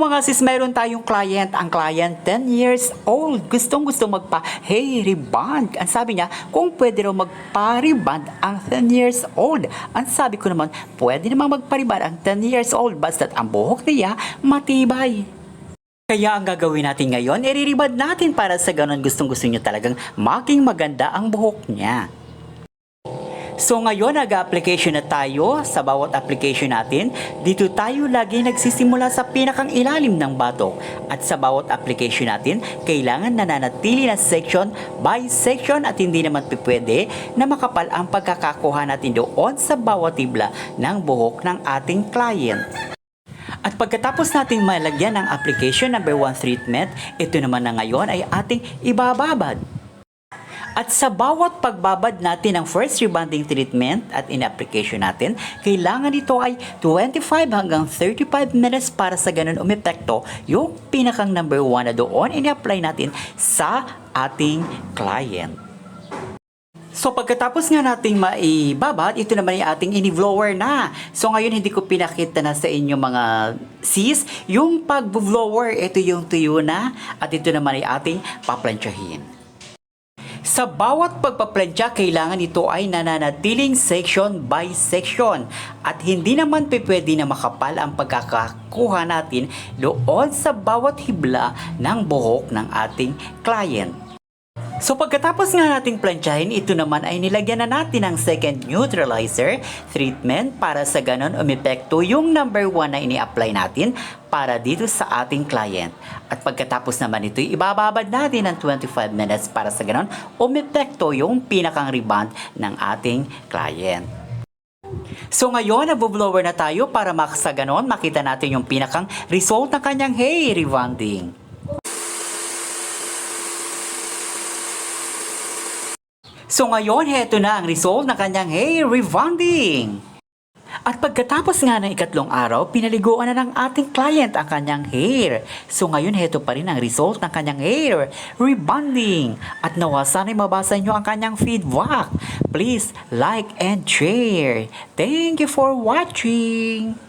mga sis, meron tayong client. Ang client, 10 years old. Gustong-gusto magpa-hair rebond. Ang sabi niya, kung pwede raw magpa-rebond ang 10 years old. Ang sabi ko naman, pwede namang magpa-rebond ang 10 years old basta't ang buhok niya matibay. Kaya ang gagawin natin ngayon, i-rebond natin para sa ganun gustong-gusto niyo talagang maging maganda ang buhok niya. So ngayon, nag-application na tayo. Sa bawat application natin, dito tayo lagi nagsisimula sa pinakang ilalim ng batok. At sa bawat application natin, kailangan nananatili na section by section at hindi naman pwede na makapal ang pagkakakuha natin doon sa bawat tibla ng buhok ng ating client. At pagkatapos nating malagyan ng application number 1 treatment, ito naman na ngayon ay ating ibababad. At sa bawat pagbabad natin ng first rebonding treatment at in-application natin, kailangan ito ay 25 hanggang 35 minutes para sa ganun umepekto yung pinakang number 1 na doon in-apply natin sa ating client. So pagkatapos nga nating maibabad, ito naman yung ating ini-blower na. So ngayon hindi ko pinakita na sa inyo mga sis, yung pag-blower, ito yung tuyo na at ito naman ay ating paplansyahin. Sa bawat pagpaplantya, kailangan ito ay nananatiling section by section at hindi naman pwede na makapal ang pagkakakuha natin doon sa bawat hibla ng buhok ng ating client. So pagkatapos nga nating plantsahin, ito naman ay nilagyan na natin ng second neutralizer treatment para sa ganon umepekto yung number 1 na ini-apply natin para dito sa ating client. At pagkatapos naman ito, ibababad natin ng 25 minutes para sa ganon umepekto yung pinakang rebond ng ating client. So ngayon, nabublower na tayo para sa ganon makita natin yung pinakang result ng kanyang hair rebonding. So ngayon, heto na ang result ng kanyang hair rebonding. At pagkatapos nga ng ikatlong araw, pinaliguan na ng ating client ang kanyang hair. So ngayon, heto pa rin ang result ng kanyang hair rebonding. At nawa sana'y mabasa nyo ang kanyang feedback. Please like and share. Thank you for watching.